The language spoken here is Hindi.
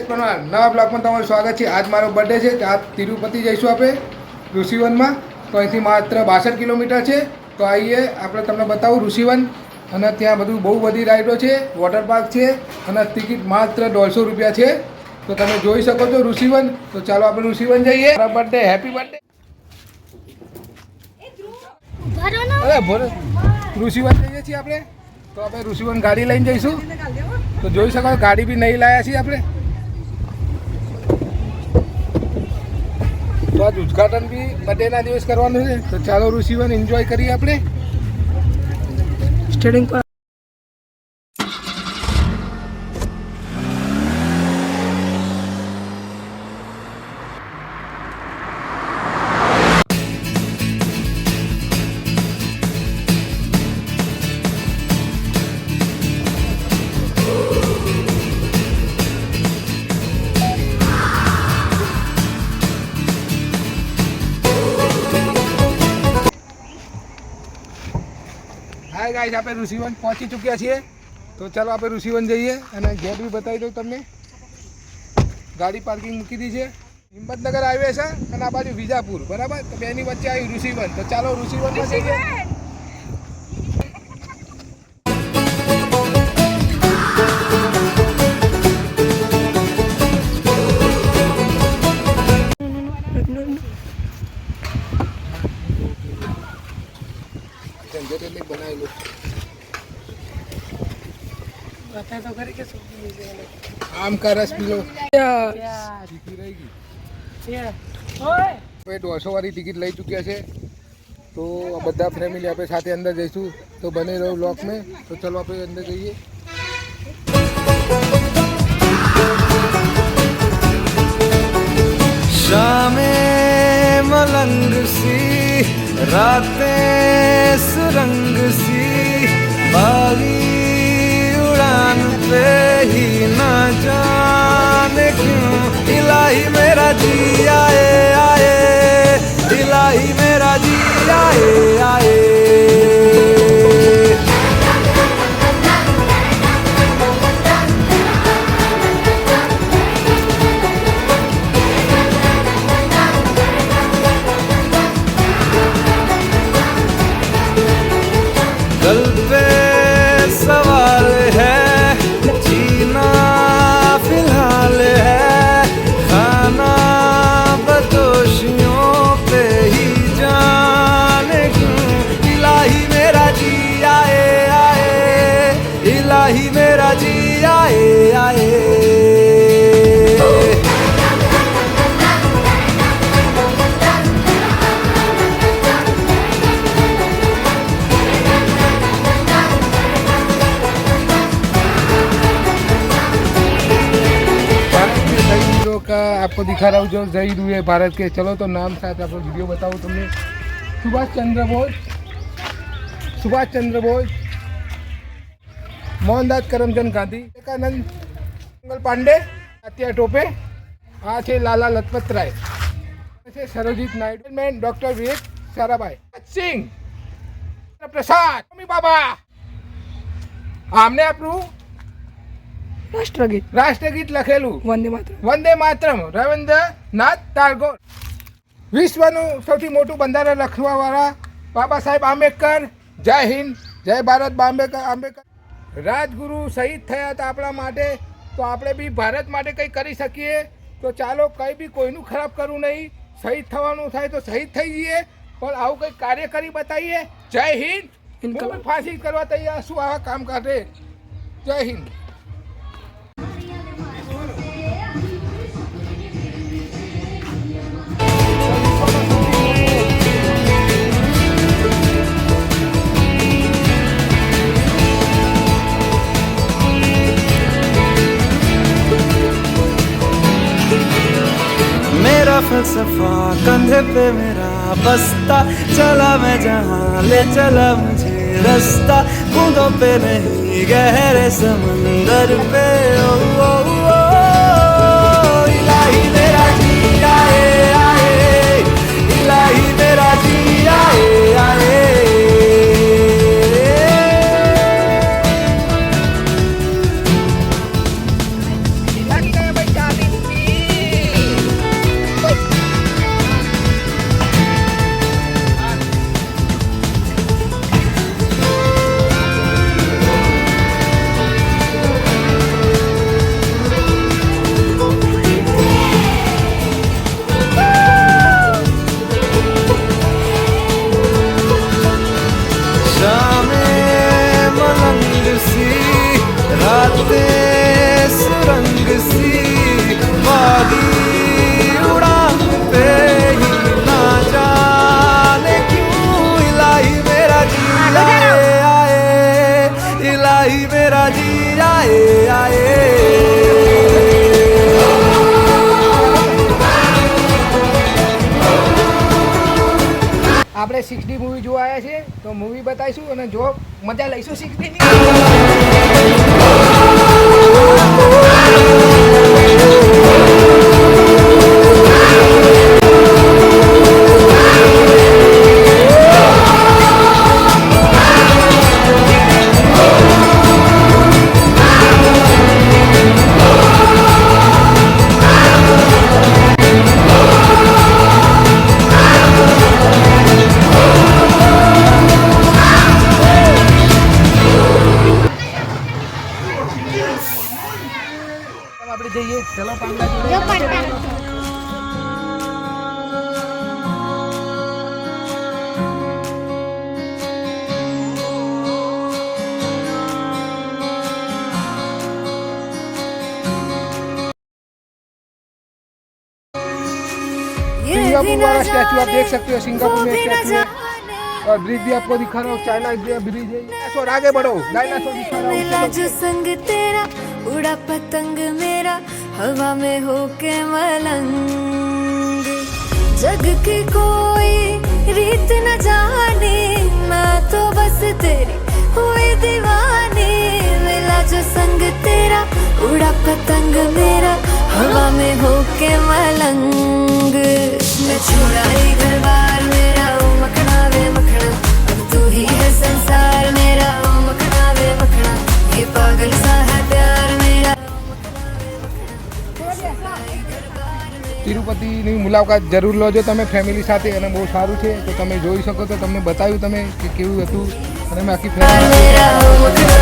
હિતેશ પરમાર નવા બ્લોગમાં તમારું સ્વાગત છે। આજ મારો બર્થડે છે, આજ તિરુપતિ જઈશું આપણે ઋષિવનમાં। તો અહીંથી માત્ર 62 કિલોમીટર છે। તો આવીએ આપણે તમને બતાવું ઋષિવન। અને ત્યાં બધું બહુ બધી રાઈડો છે, વોટર પાર્ક છે અને ટિકિટ માત્ર 150 રૂપિયા છે। તો તમે જોઈ શકો છો ઋષિવન। તો ચાલો આપણે ઋષિવન જઈએ। મારો બર્થડે, હેપી બર્થડે। અરે ભોરે ઋષિવન જઈએ છીએ આપણે। તો આપણે ઋષિવન ગાડી લઈને જઈશું। તો જોઈ શકો ગાડી બી નહીં લાયા છીએ આપણે। તો આજ ઉદ્ઘાટન બી બર્થડેના દિવસ કરવાનું છે। તો ચાલો ઋષિવન એન્જોય કરીએ આપણે સ્ટેડિંગ પર। हाय गाइस, आप ऋषिवन पहुंची चुक्या छे। तो चलो आप ऋषिवन जाइए અને ગેટ બી બતાવી દઉં તમને। ગાડી પાર્કિંગ મૂકી દી છે। હિંમતનગર હાઈવે છે અને આ બાજુ વિજાપુર, બરાબર। તો બેની વચ્ચે આવ્યું ઋષિવન। તો ચાલો ઋષિવનમાં જઈએ। तो खरी के आम का रस पी लो। पे 200 वाली टिकट लई चुक्या है। तो बधा फैमिली आप साथे अंदर जईशू। तो बने रहो ब्लॉक में। तो चलो आप अंदर जाइए। शामें मलंग सी, रातें सुरंग सी, बागी उड़ान पे ही ना जाने क्यों इलाही मेरा जी आए आए, इलाही मेरा जी आए आए। गल पे सवार है, जीना फिलहाल है, खाना बदोशियों पे ही जाने क्यों इलाही मेरा जी आए आए, इलाही मेरा जी आए आए। का आपको दिखा रहा हूँ जो शहीद हुए भारत के। चलो तो नाम साथ आपको वीडियो बताऊँ तुमने। सुभाष चंद्र बोस, सुभाष चंद्र बोस, मोहनदास करमचंद गांधी, विवेकानंद, मंगल पांडे, तात्या टोपे, आ छे लाला लजपत राय, सरोजित नायडू, मैन डॉक्टर विवेक साराभाई, सिंह, प्रसाद, बाबा। आमने आपनु राष्ट्रगीत लखेलू वंदे मातरम रविन्द्रनाथ टागोर। विश्वનું સૌથી મોટું બંધારણ લખવાવાળા બાબા સાહેબ આંબેડકર। જય હિન્દ, જય ભારત। આંબેડકર રાજગુરુ શહીદ થયા હતા આપણા માટે। તો આપણે બી ભારત માટે કંઈ કરી શકીએ। તો ચાલો કંઈ બી કોઈનું ખરાબ કરવું નહીં। શહીદ થવાનું થાય તો શહીદ થઈ જઈએ, પણ આવું કંઈ કાર્ય કરી બતાવીએ। જય હિન્દ। હું બી ફાંસી કરવા તૈયાર છું આવા કામ કાઢે। જય હિન્દ। मेरा फलसफा कंधे पे मेरा बस्ता, चला मैं जहाँ ले चला मुझे रास्ता, बूंदों पे नहीं गहरे समंदर पे। ओ, ओ, ओ, इलाही मेरा जी आए आए, इलाही मेरा जी आए आए। सुरंग सी बागी उड़ान पे ही ना जाने क्यों इलाही मेरा जी आए आए इलाही मेरा जी आए आए આપણે 6D મૂવી જોવા આવ્યા છીએ તો મૂવી બતાવીશું અને જો મજા લઈશું 6D ની. આપણે જઈએ ચલો પાંડા જોડે. सिंगापुर वाला स्टैचू आप देख सकते हो. सिंगापुर में स्टैचू है और ब्रिज भी आपको दिखा रहा हूँ. चाइना ब्रिज है. डायनासोर आगे बढ़ो. डायनासोर दिखा रहा मिला हूँ. जो संग तेरा उड़ा पतंग मेरा हवा में होके मलंग जग की कोई रीत न जाने मैं तो बस तेरी हुई दीवानी मिला जो संग तेरा उड़ा पतंग मेरा हवा में होके मलंग मैं छोड़ा ही घर बार मेरा ओ मखना वे मखना अब तू ही है संसार मेरा ओ मखना वे मखना ये पागल सा है प्यार मेरा તિરુપતિની મુલાકાત જરૂર લેજો તમે ફેમિલી સાથે અને બહુ સારું છે તો તમે જોઈ શકો તો તમને બતાવ્યું તમે કે કેવું હતું અને મેં આખી मेरा ओ मखना